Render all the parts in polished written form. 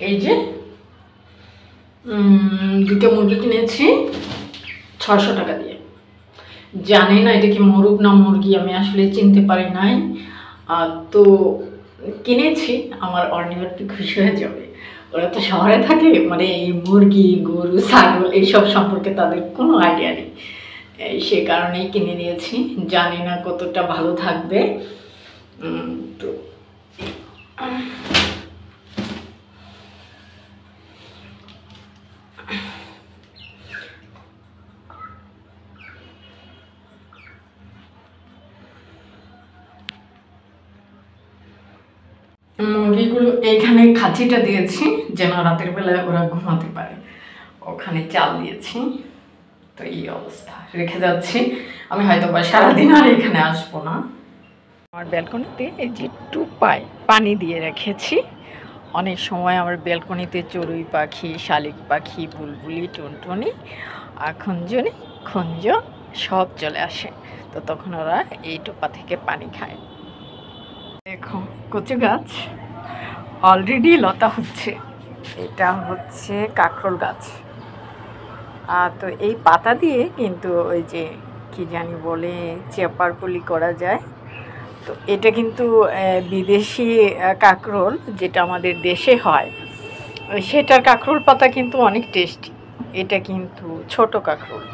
এই যে দুটো মুরগি কিনেছি 600 টাকা দিয়ে। জানি না এটা কি মোরগ না মুরগি, আমি আসলে চিনতে পারি নাই। তো কিনেছি, আমার অর্নিবার একটু খুশি হয়ে যাবে। ওরা তো শহরে থাকে, মানে এই মুরগি গরু ছাগল এইসব সম্পর্কে তাদের কোনো আইডিয়া নেই, সে কারণেই কিনে নিয়েছি। জানি না কতটা ভালো থাকবে। তো মুরগিগুলো এইখানে খাঁচিটা দিয়েছি যেন রাতের বেলায় ওরা ঘুমাতে পারে, ওখানে চাল দিয়েছি। তো এই অবস্থা রেখে যাচ্ছি, আমি হয়তো বা সারাদিন আর এখানে আসবো না। আমার ব্যালকনিতে এই যে টুপায় পানি দিয়ে রেখেছি। অনেক সময় আমার ব্যালকনিতে চড়ুই পাখি, শালিক পাখি, বুলবুলি, টুনটুনি আর খঞ্জ সব চলে আসে, তো তখন ওরা এই টোপা থেকে পানি খায়। দেখো কচু গাছ অলরেডি লতা হচ্ছে, এটা হচ্ছে কাঁকরোল গাছ। তো এই পাতা দিয়ে কিন্তু ওই যে কি জানি বলে চেপারপুলি করা যায়। তো এটা কিন্তু বিদেশি কাঁকরোল, যেটা আমাদের দেশে হয় সেটার কাঁকরোল পাতা কিন্তু অনেক টেস্টি। এটা কিন্তু ছোট কাঁকরোল।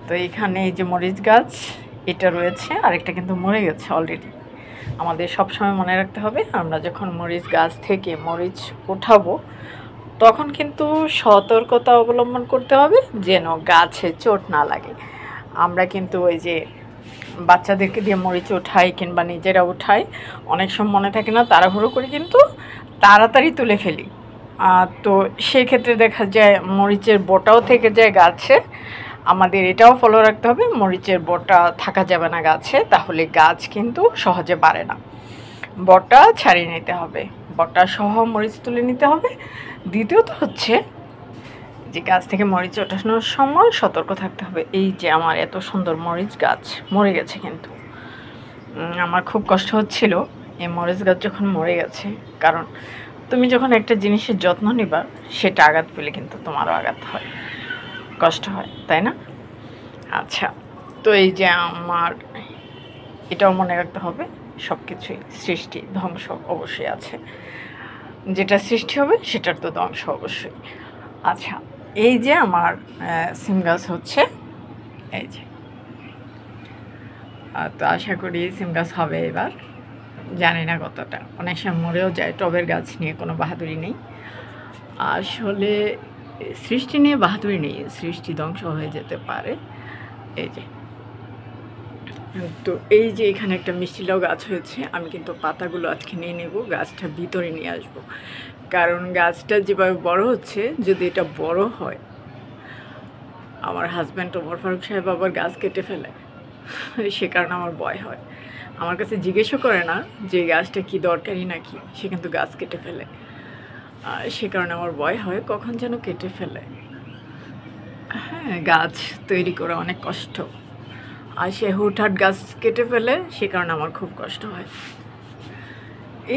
তো এখানে এই যে মরিচ গাছ এটা রয়েছে, আরেকটা কিন্তু মরে গেছে অলরেডি। আমাদের সবসময় মনে রাখতে হবে, আমরা যখন মরিচ গাছ থেকে মরিচ উঠাবো তখন কিন্তু সতর্কতা অবলম্বন করতে হবে যেন গাছে চোট না লাগে। আমরা কিন্তু ওই যে বাচ্চাদেরকে দিয়ে মরিচ উঠাই কিংবা নিজেরা উঠাই, অনেক সময় মনে থাকে না, তাড়াহুড়ো করে কিন্তু তাড়াতাড়ি তুলে ফেলি। তো সেই ক্ষেত্রে দেখা যায় মরিচের বোটাও থেকে যায় গাছে। আমাদের এটাও ফলো রাখতে হবে, মরিচের বোটা থাকা যাবে না গাছে, তাহলে গাছ কিন্তু সহজে বাড়ে না। বটা ছাড়িয়ে নিতে হবে, বটা সহ মরিচ তুলে নিতে হবে। দ্বিতীয়ত হচ্ছে যে গাছ থেকে মরিচ ওঠানোর সময় সতর্ক থাকতে হবে। এই যে আমার এত সুন্দর মরিচ গাছ মরে গেছে, কিন্তু আমার খুব কষ্ট হচ্ছিল এই মরিচ গাছ যখন মরে গেছে। কারণ তুমি যখন একটা জিনিসের যত্ন নিবা, সেটা আঘাত পেলে কিন্তু তোমারও আঘাত হয়, কষ্ট হয়, তাই না? আচ্ছা, তো এই যে আমার এটাও মনে রাখতে হবে, সব কিছুই সৃষ্টি ধ্বংস অবশ্যই আছে, যেটা সৃষ্টি হবে সেটার তো ধ্বংস অবশ্যই। আচ্ছা, এই যে আমার সিম গাছ হচ্ছে, এই যে তো আশা করি সিম গাছ হবে এবার। জানি না কতটা, অনেক সময় মরেও যায়। টবের গাছ নিয়ে কোনো বাহাদুরি নেই আসলে, সৃষ্টি নিয়ে বাহাদুরি নেই, সৃষ্টি ধ্বংস হয়ে যেতে পারে। এই যে তো এই যে এখানে একটা মিষ্টি লাউ গাছ হয়েছে, আমি কিন্তু পাতাগুলো আজকে নিয়ে নেব, গাছটা ভিতরে নিয়ে আসব। কারণ গাছটা যেভাবে বড় হচ্ছে, যদি এটা বড় হয়, আমার হাজব্যান্ড ওমর ফারুক সাহেব আবার গাছ কেটে ফেলে, সে কারণে আমার ভয় হয়। আমার কাছে জিজ্ঞেসও করে না যে গাছটা কি দরকারি নাকি, সে কিন্তু গাছ কেটে ফেলে। সে কারণে আমার ভয় হয় কখন যেন কেটে ফেলে। হ্যাঁ, গাছ তৈরি করা অনেক কষ্ট, আর সে হুটহাট গাছ কেটে ফেলে, সে কারণে আমার খুব কষ্ট হয়।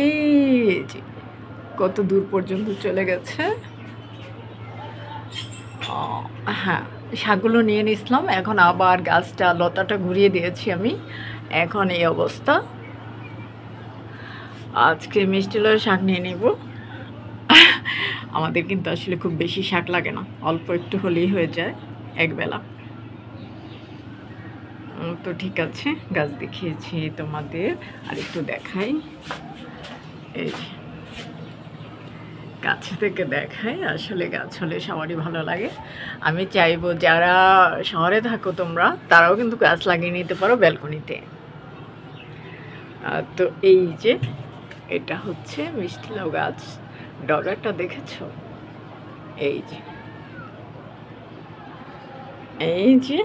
এই যে কত দূর পর্যন্ত চলে গেছে। হ্যাঁ, শাকগুলো নিয়ে নিয়েছিলাম, এখন আবার গাছটা লতাটা ঘুরিয়ে দিয়েছি আমি, এখন এই অবস্থা। আজকে মিষ্টি লাউ শাক নিয়ে নেব। আমাদের কিন্তু আসলে খুব বেশি শাক লাগে না, অল্প একটু হলেই হয়ে যায় একবেলা। তো ঠিক আছে, গাছ দেখিয়েছি তোমাদের, আর একটু দেখাই। এই কাছে থেকে দেখাই, আসলে গাছ হলে সবারই ভালো লাগে। আমি চাইবো যারা শহরে থাকো তোমরা, তারাও কিন্তু গাছ লাগিয়ে নিতে পারো ব্যালকনিতে। তো এই যে এটা হচ্ছে মিষ্টি লাউ গাছ, ডগারটা দেখেছো? এই যে এই যে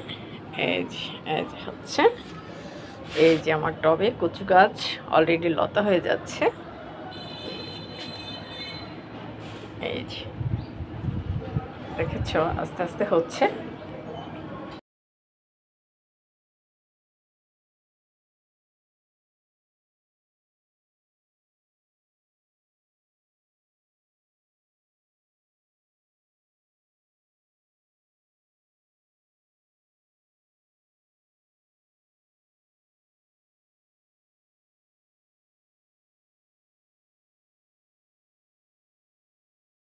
এই যে এই যে হচ্ছে, এই যে আমার টবে কচু গাছ অলরেডি লতা হয়ে যাচ্ছে। এই যে দেখেছো, আস্তে আস্তে হচ্ছে।